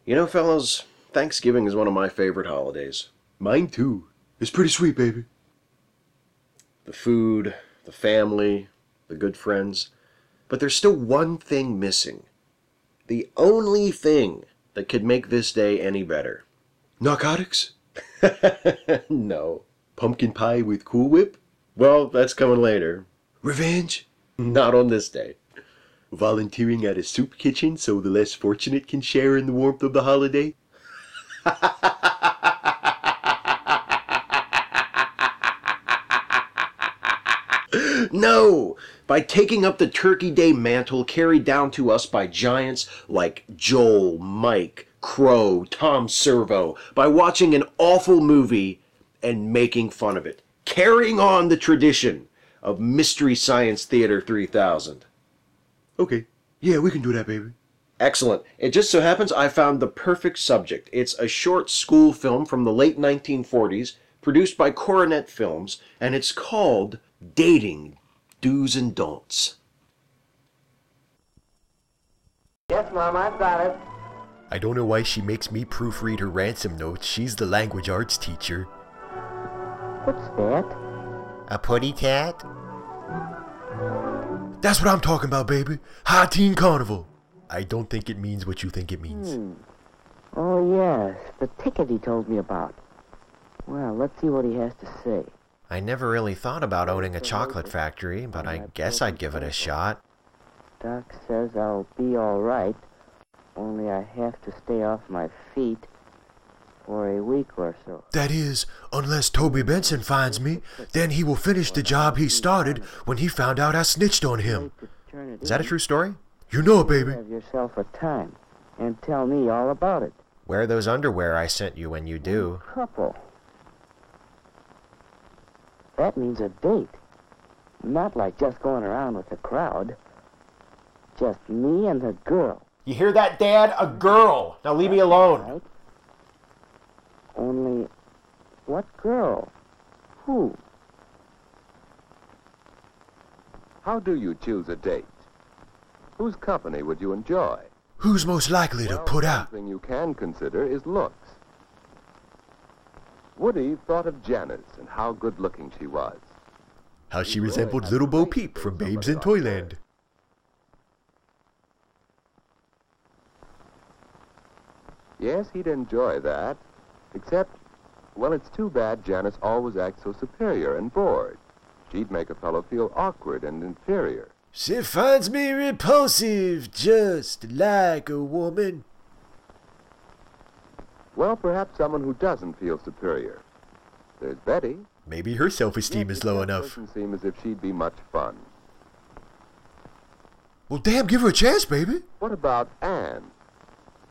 You know, fellas, Thanksgiving is one of my favorite holidays. Mine too. It's pretty sweet, baby. The food, the family, the good friends. But there's still one thing missing. The only thing that could make this day any better. Narcotics? No. Pumpkin pie with Cool Whip? Well, that's coming later. Revenge? Not on this day. Volunteering at a soup kitchen so the less fortunate can share in the warmth of the holiday? No! By taking up the Turkey Day mantle carried down to us by giants like Joel, Mike, Crow, Tom Servo, by watching an awful movie and making fun of it. Carrying on the tradition of Mystery Science Theater 3000. Okay. Yeah, we can do that, baby. Excellent. It just so happens I found the perfect subject. It's a short school film from the late 1940s, produced by Coronet Films, and it's called Dating Do's and Don'ts. Yes, Mom, I've got it. I don't know why she makes me proofread her ransom notes. She's the language arts teacher. What's that? A putty tat? That's what I'm talking about, baby. High teen carnival. I don't think it means what you think it means. Oh, yes, the ticket he told me about. Well, let's see what he has to say. I never really thought about owning a chocolate factory, but I guess I'd give it a shot. Doc says I'll be all right, only I have to stay off my feet for a week or so. That is, unless Toby Benson finds me, then he will finish the job he started when he found out I snitched on him. Is that a true story? You know it, baby. Have yourself a time and tell me all about it. Wear those underwear I sent you when you do. Couple. That means a date. Not like just going around with the crowd. Just me and the girl. You hear that, Dad? A girl! Now leave me alone. Right? Only, what girl? Who? How do you choose a date? Whose company would you enjoy? Who's most likely to put out? One thing you can consider is looks. Woody thought of Janice and how good-looking she was. How she resembled Little Bo Peep from Babes in Toyland. Yes, he'd enjoy that. Except, well, it's too bad Janice always acts so superior and bored. She'd make a fellow feel awkward and inferior. She finds me repulsive, just like a woman. Well, perhaps someone who doesn't feel superior. There's Betty. Maybe her self-esteem is low enough. Doesn't seem as if she'd be much fun. Well, damn, give her a chance, baby. What about Anne?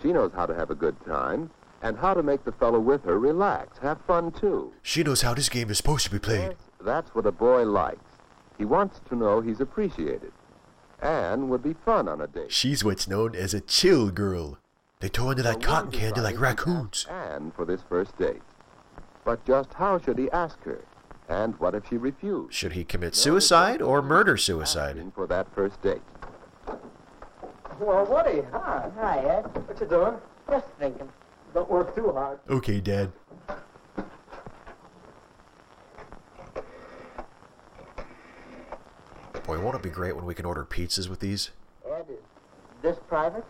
She knows how to have a good time and how to make the fellow with her relax, have fun too. She knows how this game is supposed to be played. Yes, that's what a boy likes. He wants to know he's appreciated. Anne would be fun on a date. She's what's known as a chill girl. They tow into that cotton candy like raccoons. Anne for this first date. But just how should he ask her? And what if she refused? Should he commit suicide or murder-suicide? Asking for that first date. Well, Woody, hi. Hi, Ed. What you doing? Just thinking. Don't work too hard. Okay, Dad. Boy, won't it be great when we can order pizzas with these? Ed, is this private?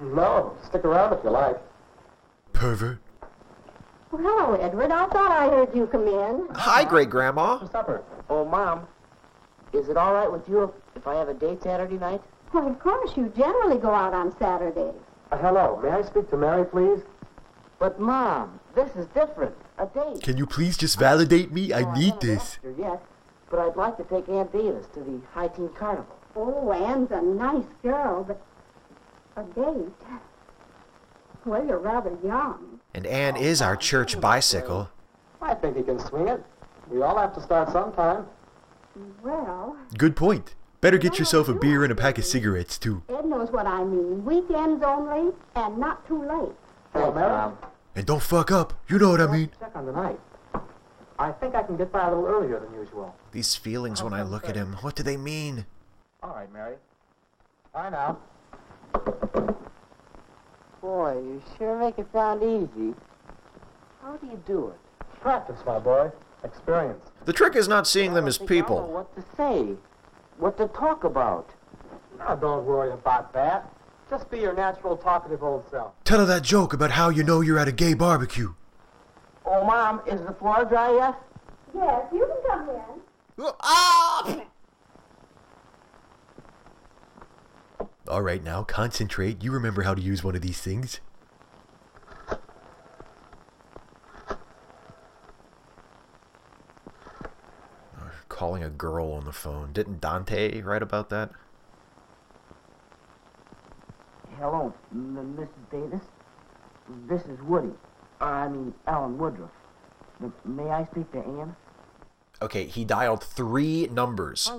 No, stick around if you like. Pervert. Well, hello, Edward. I thought I heard you come in. Hi, Great-Grandma. For supper. Oh, Mom, is it all right with you if I have a date Saturday night? Well, of course, you generally go out on Saturdays. Hello, may I speak to Mary, please? But, Mom, this is different. A date. Can you please just validate me? I need this. Sure, yes, but I'd like to take Aunt Davis to the High Teen Carnival. Oh, Anne's a nice girl, but a date? Well, you're rather young. And Anne is our church bicycle. I think he can swing it. We all have to start sometime. Well, Good point. Better get yourself a beer and a pack of cigarettes, too. Ed knows what I mean. Weekends only, and not too late. Hello, Mary. Mom. And don't fuck up. You know what I mean. Check on the night. I think I can get by a little earlier than usual. These feelings when I look at him, what do they mean? All right, Mary. Bye now. Boy, Boy, you sure make it sound easy. How do you do it? Practice, my boy. Experience. The trick is not seeing them as I know people. what to say, what to talk about. Now, don't worry about that. Just be your natural talkative old self. Tell her that joke about how you know you're at a gay barbecue. Oh, Mom, is the floor dry yet? Yes, you can come in. All right, now, concentrate. You remember how to use one of these things. Calling a girl on the phone. Didn't Dante write about that? Hello, Mrs. Davis. This is Woody. Alan Woodruff. May I speak to Ann? Okay, he dialed 3 numbers.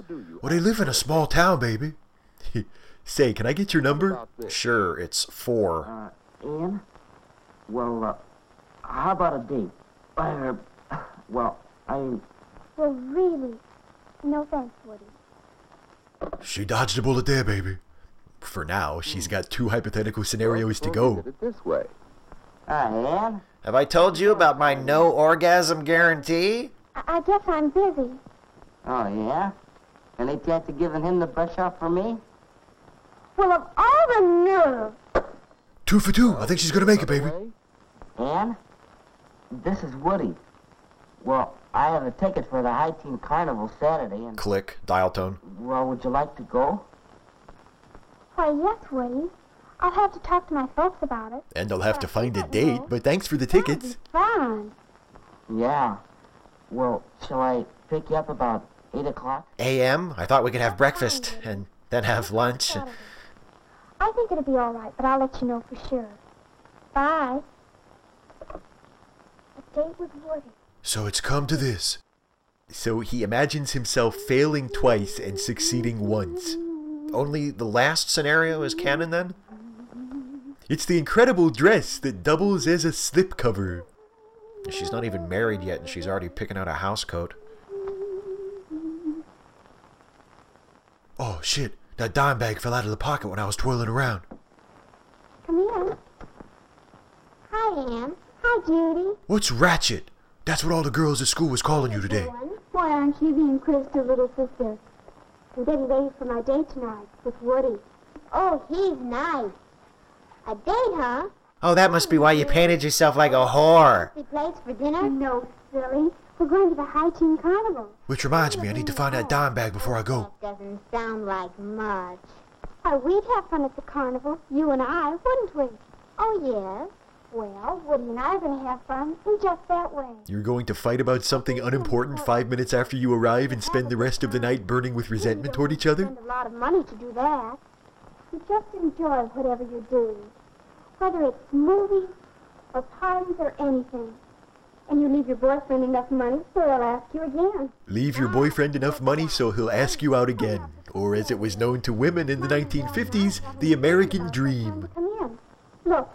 Well, they live in a small town, baby. Say, can I get your number? Sure, it's 4. Ann? Well, how about a date? Well, really, no thanks, Woody. She dodged a bullet there, baby. For now, she's got 2 hypothetical scenarios to go. Did it this way. Hi, Ann. Have I told you about my no orgasm guarantee? I guess I'm busy. Oh, yeah? Any chance of giving him the brush off for me? Well, of all the nerve. 2 for 2. I think she's gonna make it, baby. Ann? This is Woody. Well, I have a ticket for the High Teen Carnival Saturday, and... Click, dial tone. Well, would you like to go? Why, yes, Woody. I'll have to talk to my folks about it. And I'll have to find a date, but thanks for the tickets. Fun. Yeah. Well, shall I pick you up about 8 o'clock? AM? I thought we could have breakfast and then have lunch. I think it'll be all right, but I'll let you know for sure. Bye. A date with Woody. So it's come to this. So he imagines himself failing twice and succeeding once. Only the last scenario is canon then? It's the incredible dress that doubles as a slipcover. She's not even married yet and she's already picking out a house coat. Oh, shit. That dime bag fell out of the pocket when I was twirling around. Come in. Hi, Ann. Hi, Judy. What's ratchet? That's what all the girls at school was calling you today. Why aren't you being Krista's little sister? I'm getting ready for my date tonight with Woody. Oh, he's nice. A date, huh? Oh, that must be why you painted yourself like a whore. He plays for dinner? No, silly. We're going to the High Teen Carnival. Which reminds me, I need to find that dime bag before I go. That doesn't sound like much. Why, we'd have fun at the carnival, you and I, wouldn't we? Oh, yes. Well, Woody and I are going to have fun in just that way. You're going to fight about something unimportant 5 minutes after you arrive and spend the rest of the night burning with resentment toward each other? You spend a lot of money to do that. You just enjoy whatever you do. Whether it's movies or parties or anything. And you leave your boyfriend enough money so he'll ask you again. Leave your boyfriend enough money so he'll ask you out again. Or as it was known to women in the 1950s, the American dream. Come in. Look,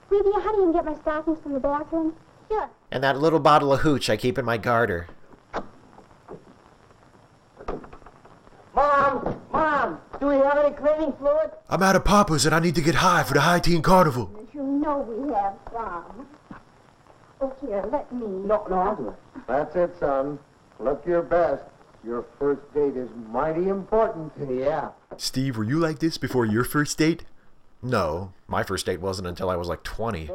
Ruby, how do you get my stockings from the bathroom? Sure. And that little bottle of hooch I keep in my garter. Mom, do we have any cleaning fluid? I'm out of poppers and I need to get high for the High Teen Carnival. You know we have some. Oh, here, let me. No, I'll do it. That's it, son. Look your best. Your first date is mighty important. Yeah. Steve, were you like this before your first date? No, my first date wasn't until I was like 20.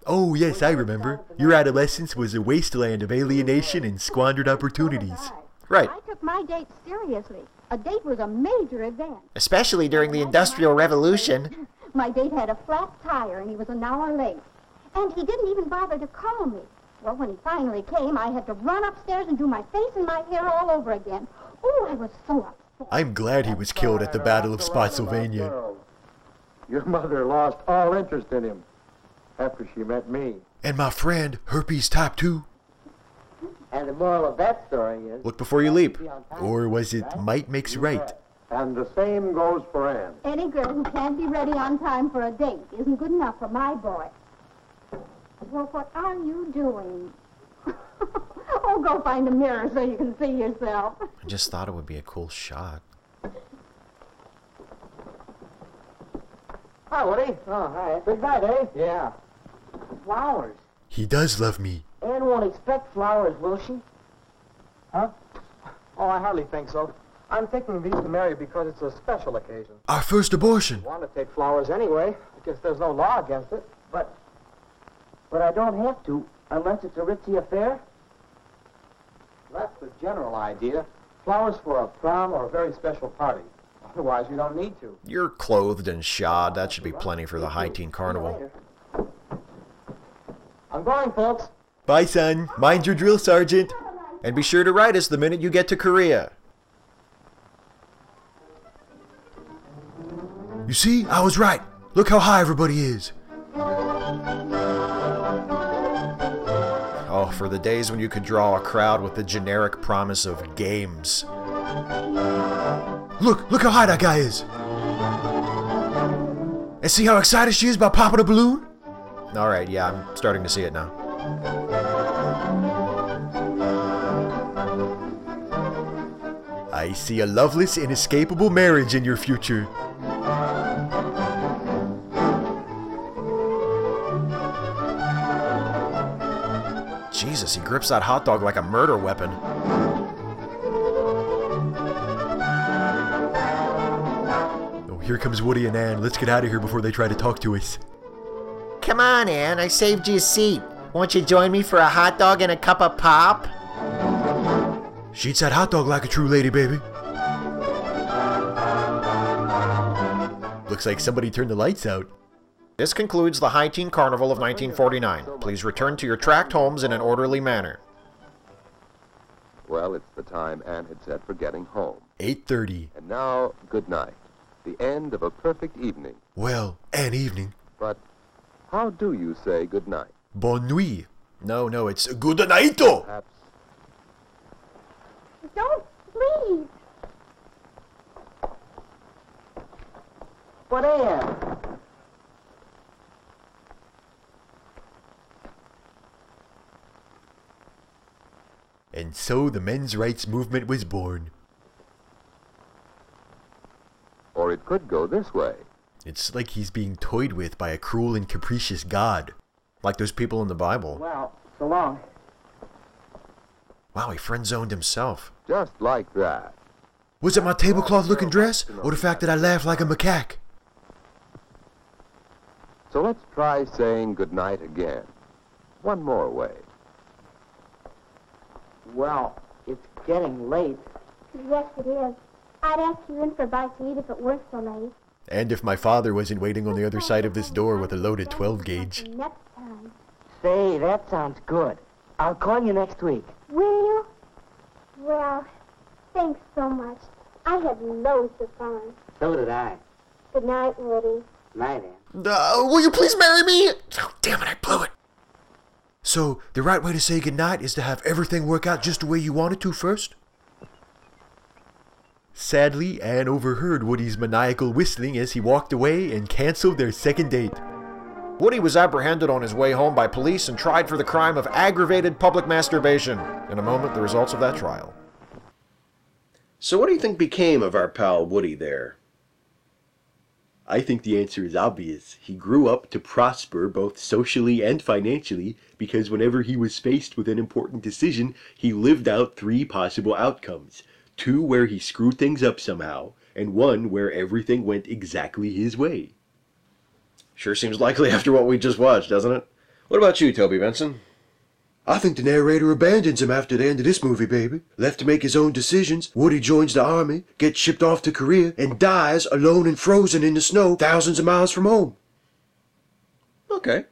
Oh, yes, I remember. Your adolescence was a wasteland of alienation and squandered opportunities. Right. I took my date seriously. A date was a major event. Especially during the Industrial Revolution. My date had a flat tire and he was an hour late. And he didn't even bother to call me. Well, when he finally came, I had to run upstairs and do my face and my hair all over again. Oh, I was so upset. I'm glad he was killed at the Battle of Spotsylvania. Your mother lost all interest in him after she met me. And my friend, herpes type 2. And the moral of that story is... Look before you leap. Or was it might makes right? And the same goes for Ann. Any girl who can't be ready on time for a date isn't good enough for my boy. Well, what are you doing? Oh, go find a mirror so you can see yourself. I just thought it would be a cool shot. Hi, Woody. Oh, hi. Big night, eh? Yeah. Flowers. He does love me. Anne won't expect flowers, will she? Huh? Oh, I hardly think so. I'm taking these to Mary because it's a special occasion. Our first abortion. I want to take flowers anyway. I guess there's no law against it. But I don't have to, unless it's a ritzy affair. That's the general idea. Flowers for a prom or a very special party. Otherwise, you don't need to. You're clothed and shod. That should be plenty for the high teen carnival. I'm going, folks. Bye, son. Mind your drill, Sergeant. And be sure to write us the minute you get to Korea. You see? I was right. Look how high everybody is. Oh, for the days when you could draw a crowd with the generic promise of games. Look how high that guy is. And see how excited she is about popping a balloon? Alright, yeah, I'm starting to see it now. I see a loveless, inescapable marriage in your future. Jesus, he grips that hot dog like a murder weapon. Oh, here comes Woody and Ann. Let's get out of here before they try to talk to us. Come on, Ann. I saved you a seat. Won't you join me for a hot dog and a cup of pop? She eats that hot dog like a true lady, baby. Looks like somebody turned the lights out. This concludes the High Teen Carnival of 1949. Please return to your tract homes in an orderly manner. Well, it's the time Anne had set for getting home. 8:30. And now, good night. The end of a perfect evening. Well, an evening. But how do you say good night? Bonne nuit. No, it's good nighto. Perhaps Don't, please. But Anne, And so the men's rights movement was born. or it could go this way. It's like he's being toyed with by a cruel and capricious God. Like those people in the Bible. well, so long. Wow, he friend-zoned himself. Just like that. Was it my tablecloth-looking dress, or the fact that I laughed like a macaque? So let's try saying good night again. One more way. Well, it's getting late. Yes, it is. I'd ask you in for a bite to eat if it weren't so late. And if my father wasn't waiting on the other side of this door with a loaded 12-gauge. Next time. Say, that sounds good. I'll call you next week. Will you? Well, thanks so much. I had loads of fun. So did I. Good night, Woody. Night, Ann. Will you please marry me? Oh, damn it, I blew it. So, the right way to say goodnight is to have everything work out just the way you want it to first? Sadly, Anne overheard Woody's maniacal whistling as he walked away and canceled their second date. Woody was apprehended on his way home by police and tried for the crime of aggravated public masturbation. In a moment, the results of that trial. So what do you think became of our pal Woody there? I think the answer is obvious. He grew up to prosper both socially and financially because whenever he was faced with an important decision, he lived out 3 possible outcomes. 2 where he screwed things up somehow, and 1 where everything went exactly his way. Sure seems likely after what we just watched, doesn't it? What about you, Toby Benson? I think the narrator abandons him after the end of this movie, baby. Left to make his own decisions, Woody joins the army, gets shipped off to Korea, and dies alone and frozen in the snow thousands of miles from home. Okay.